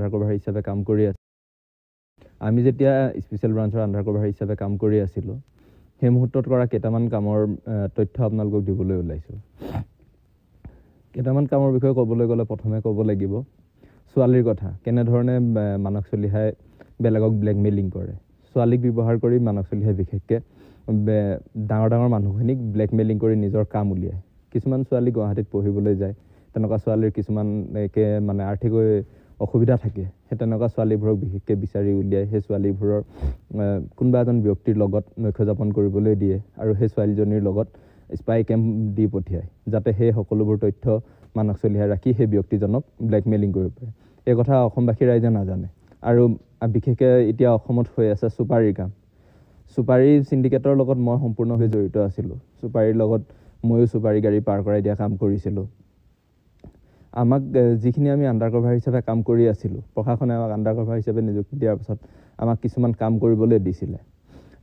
Under cover হিচাপে কাম কৰি আছিলোঁ। আমি যেতিয়া স্পেচিয়েল ব্ৰাঞ্চৰ আন্ডাৰ কভাৰ হিচাপে কাম কৰি আছিলোঁ, সেই মুহূৰ্তত কৰা কেইটামান কামৰ তথ্য আপোনালোকক দিবলৈ ওলাইছোঁ। কেইটামান কামৰ বিষয়ে ক'বলৈ গ'লে প্ৰথমে ক'ব লাগিব ছোৱালীৰ কথা। কেনেধৰণে মানস চলিহাই বেলেগক ব্লেকমেইলিং কৰে। ছোৱালীক ব্যৱহাৰ কৰি মানস চলিহাই বিশেষকৈ ডাঙৰ ডাঙৰ মানুহখিনিক ব্লেকমেইলিং কৰি নিজৰ কাম উলিয়ায়। কিছুমান ছোৱালী গুৱাহাটীত পঢ়িবলৈ যায়, তেনেকুৱা ছোৱালীৰ কিছুমান মানে আৰ্থিক অসুবিধা থাকে, সেই তেনেকুৱা ছোৱালীবোৰক বিশেষকৈ বিচাৰি উলিয়াই সেই ছোৱালীবোৰৰ কোনোবা এজন ব্যক্তিৰ লগত নৈশ যাপন কৰিবলৈ দিয়ে আৰু সেই ছোৱালীজনীৰ লগত স্পাই কেম্প দি পঠিয়ায়, যাতে সেই সকলোবোৰ তথ্য মানস চলিহাই ৰাখি সেই ব্যক্তিজনক ব্লেকমেইলিং কৰিব পাৰে। এই কথা অসমবাসী ৰাইজে নাজানে। আৰু বিশেষকৈ এতিয়া অসমত হৈ আছে চুপাৰীৰ কাম। চুপাৰী চিণ্ডিকেটৰ লগত মই সম্পূৰ্ণভাৱে জড়িত আছিলোঁ। চুপাৰীৰ লগত ময়ো চুপাৰী গাড়ী পাৰ কৰাই দিয়া কাম কৰিছিলোঁ। আমাক যিখিনি আমি আন্ডাৰ কভাৰ হিচাপে কাম কৰি আছিলোঁ, প্ৰশাসনে আমাক আন্ডাৰ কভাৰ হিচাপে নিযুক্তি দিয়াৰ পাছত আমাক কিছুমান কাম কৰিবলৈ দিছিলে।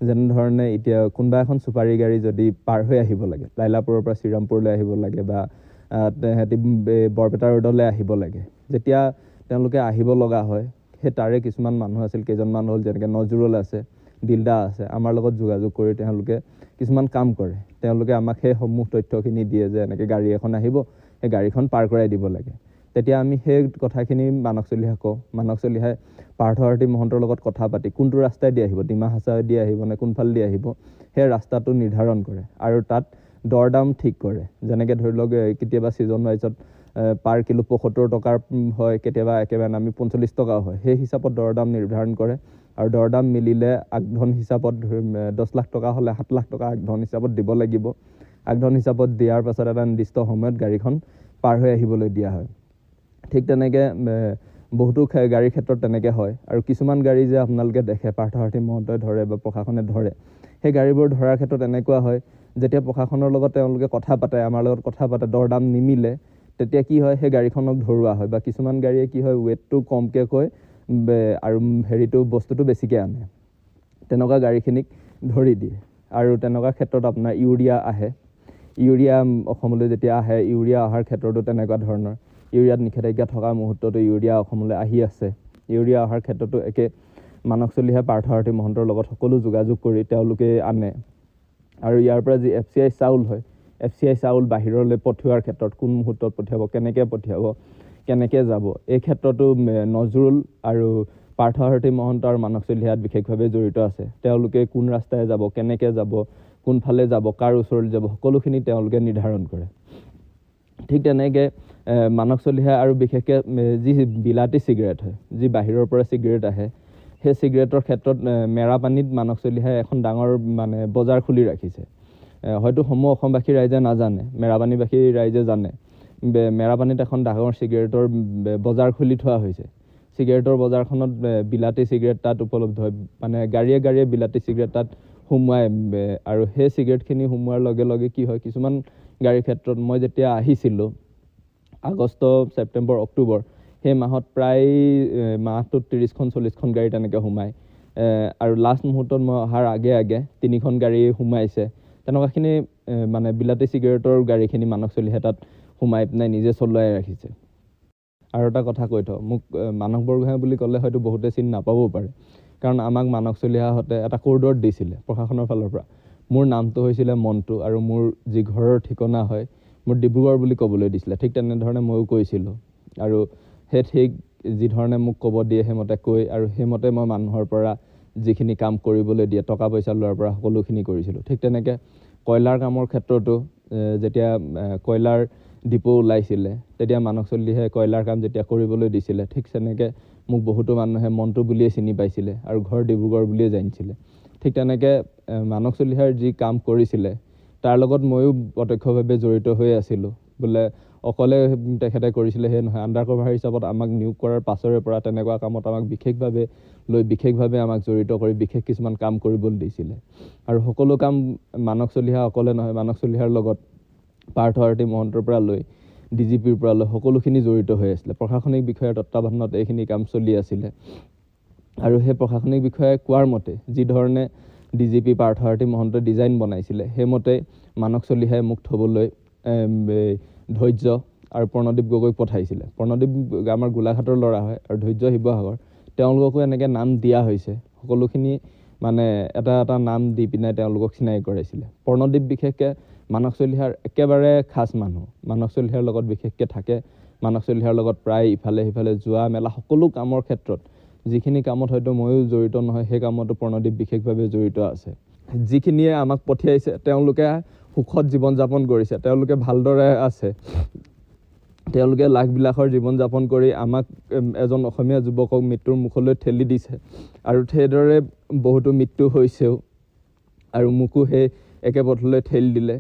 যেনেধৰণে এতিয়া কোনোবা এখন চুপাৰী গাড়ী যদি পাৰ হৈ আহিব লাগে, লাইলাপুৰৰ পৰা শ্ৰীৰামপুৰলৈ আহিব লাগে বা সিহঁতি বৰপেটা ৰোডলৈ আহিব লাগে, যেতিয়া তেওঁলোকে আহিব লগা হয়, সেই তাৰে কিছুমান মানুহ আছিল, কেইজনমান হ'ল, যেনেকৈ নজৰুল আছে, দিলদা আছে, আমাৰ লগত যোগাযোগ কৰি তেওঁলোকে কিছুমান কাম কৰে। তেওঁলোকে আমাক সেই সমূহ তথ্যখিনি দিয়ে যে এনেকৈ গাড়ী এখন আহিব, সেই গাড়ীখন পাৰ কৰাই দিব লাগে। তেতিয়া আমি সেই কথাখিনি মানস চলিহাই কওঁ। মানস চলিহাই পাৰ্থসাৰথী মহন্তৰ লগত কথা পাতি কোনটো ৰাস্তাই দি আহিব, ডিমা হাছাৱে দি আহিব নে কোনফালে দি আহিব, সেই ৰাস্তাটো নিৰ্ধাৰণ কৰে আৰু তাত দৰ দাম ঠিক কৰে। যেনেকৈ ধৰি লওক কেতিয়াবা ছিজন ৱাইজত পাৰ কিলো ৭৫ টকাৰ হয়, কেতিয়াবা একেবাৰে নামি ৪৫ টকাও হয়। সেই হিচাপত দৰ দাম নিৰ্ধাৰণ কৰে আৰু দৰ দাম মিলিলে আগধন হিচাপত ১০ লাখ টকা হ'লে ৭ লাখ টকা আগধন হিচাপত দিব লাগিব। আগধন হিচাপত দিয়াৰ পাছত এটা নিৰ্দিষ্ট সময়ত গাড়ীখন পাৰ হৈ আহিবলৈ দিয়া হয়। ঠিক তেনেকৈ বহুতো গাড়ীৰ ক্ষেত্ৰত তেনেকৈ হয়। আৰু কিছুমান গাড়ী যে আপোনালোকে দেখে পাৰ্থসাৰথী মহন্তই ধৰে বা প্ৰশাসনে ধৰে, সেই গাড়ীবোৰ ধৰাৰ ক্ষেত্ৰত এনেকুৱা হয়, যেতিয়া প্ৰশাসনৰ লগত তেওঁলোকে কথা পাতে, আমাৰ লগত কথা পাতে, দৰ দাম নিমিলে, তেতিয়া কি হয়, সেই গাড়ীখনক ধৰুৱা হয়। বা কিছুমান গাড়ীয়ে কি হয়, ৱেটটো কমকৈ কৈ আৰু বস্তুটো বেছিকৈ আনে, তেনেকুৱা গাড়ীখিনিক ধৰি দিয়ে। আৰু তেনেকুৱা ক্ষেত্ৰত আপোনাৰ ইউৰিয়া আহে। ইউৰিয়া অসমলৈ যেতিয়া আহে, ইউৰিয়া অহাৰ ক্ষেত্ৰতো তেনেকুৱা ধৰণৰ। ইউৰিয়াত নিষেধাজ্ঞা থকা মুহূৰ্ততো ইউৰিয়া অসমলৈ আহি আছে। ইউৰিয়া অহাৰ ক্ষেত্ৰতো একে মানস চলিহাই পাৰ্থসাৰথী মহন্তৰ লগত সকলো যোগাযোগ কৰি তেওঁলোকে আনে। আৰু ইয়াৰ পৰা যি FCI চাউল হয়, FCI চাউল বাহিৰলৈ পঠিওৱাৰ ক্ষেত্ৰত কোন মুহূৰ্তত পঠিয়াব, কেনেকৈ যাব, এই ক্ষেত্ৰতো নজৰুল আৰু পাৰ্থসাৰথী মহন্ত আৰু মানস চলিহাই বিশেষভাৱে জড়িত আছে। তেওঁলোকে কোন ৰাস্তাৰে যাব, কেনেকৈ যাব, কোনফালে যাব, কাৰ ওচৰলৈ যাব, সকলোখিনি তেওঁলোকে নিৰ্ধাৰণ কৰে। ঠিক তেনেকৈ মানস চলিহাই আৰু বিশেষকৈ যি বিলাতী চিগাৰেট হয়, যি বাহিৰৰ পৰা চিগাৰেট আহে, সেই চিগাৰেটৰ ক্ষেত্ৰত মেৰাপানীত মানস চলিহাই এখন ডাঙৰ মানে বজাৰ খুলি ৰাখিছে। হয়তো অসমবাসী ৰাইজে নাজানে, মেৰাপানীবাসী ৰাইজে জানে। মেৰাপানীত এখন ডাঙৰ চিগাৰেটৰ বজাৰ খুলি থোৱা হৈছে। চিগাৰেটৰ বজাৰখনত বিলাতী চিগাৰেট তাত উপলব্ধ হয়। মানে গাড়ীয়ে গাড়ীয়ে বিলাতী চিগাৰেট তাত সোমোৱাই আৰু সেই চিগাৰেটখিনি সোমোৱাৰ লগে লগে কি হয়, কিছুমান গাড়ীৰ ক্ষেত্ৰত মই যেতিয়া আহিছিলোঁ আগষ্ট, ছেপ্টেম্বৰ, অক্টোবৰ, সেই মাহত প্ৰায় মাহটোত ৩০খন ৪০খন গাড়ী তেনেকৈ সোমায়। আৰু লাষ্ট মুহূৰ্তত মই অহাৰ আগে আগে ৩খন গাড়ী সোমাইছে। তেনেকুৱাখিনি মানে বিলাতী চিগাৰেটৰ গাড়ীখিনি মানস চলিহাই তাত সোমাই পিনে নিজে চলাই ৰাখিছে। আৰু এটা কথা কৈ থওঁ, মোক মানস বৰগোহাঁই বুলি ক'লে হয়তো বহুতে চিনি নাপাবও পাৰে, কাৰণ আমাক মানস চলিহাহঁতে এটা কৰিডৰ দিছিলে প্ৰশাসনৰ ফালৰ পৰা। মোৰ নামটো হৈছিলে মণ্টু আৰু মোৰ যি ঘৰৰ ঠিকনা হয়, মোৰ ডিব্ৰুগড় বুলি ক'বলৈ দিছিলে। ঠিক তেনেধৰণে ময়ো কৈছিলোঁ আৰু সেই ঠিক যিধৰণে মোক ক'ব দিয়ে সেইমতে কৈ আৰু সেইমতে মই মানুহৰ পৰা যিখিনি কাম কৰিবলৈ দিয়ে, টকা পইচা লোৱাৰ পৰা সকলোখিনি কৰিছিলোঁ। ঠিক তেনেকৈ কয়লাৰ কামৰ ক্ষেত্ৰতো যেতিয়া কয়লাৰ ডিপো ওলাইছিলে, তেতিয়া মানস চলিহাই কয়লাৰ কাম যেতিয়া কৰিবলৈ দিছিলে, ঠিক তেনেকৈ মোক বহুতো মানুহে মণ্টু বুলিয়ে চিনি পাইছিলে আৰু ঘৰ ডিব্ৰুগড় বুলিয়ে জানিছিলে। ঠিক তেনেকৈ মানস চলিহাই যি কাম কৰিছিলে তাৰ লগত ময়ো প্ৰত্যক্ষভাৱে জড়িত হৈ আছিলোঁ। বোলে অকলে তেখেতে কৰিছিলে সেই নহয়, আণ্ডাৰ কভাৰ হিচাপত আমাক নিয়োগ কৰাৰ পাছৰে পৰা তেনেকুৱা কামত আমাক বিশেষভাৱে আমাক জড়িত কৰি বিশেষ কিছুমান কাম কৰিবলৈ দিছিলে। আৰু সকলো কাম মানস চলিহাই অকলে নহয়, মানস চলিহাৰ লগত পাৰ্থসাৰথী মহন্তৰ পৰা লৈ DGPৰ পৰা লৈ সকলোখিনি জড়িত হৈ আছিলে। প্ৰশাসনিক বিষয়াৰ তত্বাৱধানত এইখিনি কাম চলি আছিলে। আৰু সেই প্ৰশাসনিক বিষয়াই কোৱাৰ মতে যিধৰণে DGP পাৰ্থসাৰথী মহন্তই ডিজাইন বনাইছিলে, সেইমতে মানস চলিহাই মোক থ'বলৈ ধৈৰ্য আৰু প্ৰণদীপ গগৈক পঠাইছিলে। প্ৰণদীপ আমাৰ গোলাঘাটৰ ল'ৰা হয় আৰু ধৈৰ্য শিৱসাগৰ, তেওঁলোককো এনেকৈ নাম দিয়া হৈছে। সকলোখিনি মানে এটা এটা নাম দি পিনে তেওঁলোকক চিনাকি কৰাইছিলে। প্ৰণদীপ বিশেষকৈ মানস চলিহাৰ একেবাৰে খাচ মানুহ, মানস চলিহাৰ লগত বিশেষকৈ থাকে, মানস চলিহাৰ লগত প্ৰায় ইফালে সিফালে যোৱা মেলা সকলো কামৰ ক্ষেত্ৰত, যিখিনি কামত হয়তো ময়ো জড়িত নহয় সেই কামতো প্ৰণদীপ বিশেষভাৱে জড়িত আছে। যিখিনিয়ে আমাক পঠিয়াইছে তেওঁলোকে সুখত জীৱন যাপন কৰিছে, তেওঁলোকে ভালদৰে আছে, তেওঁলোকে লাখবিলাসৰ জীৱন যাপন কৰি আমাক এজন অসমীয়া যুৱকক মৃত্যুৰ মুখলৈ ঠেলি দিছে আৰু সেইদৰে বহুতো মৃত্যু হৈছেও আৰু মোকো সেই একে পথলৈ ঠেলি দিলে।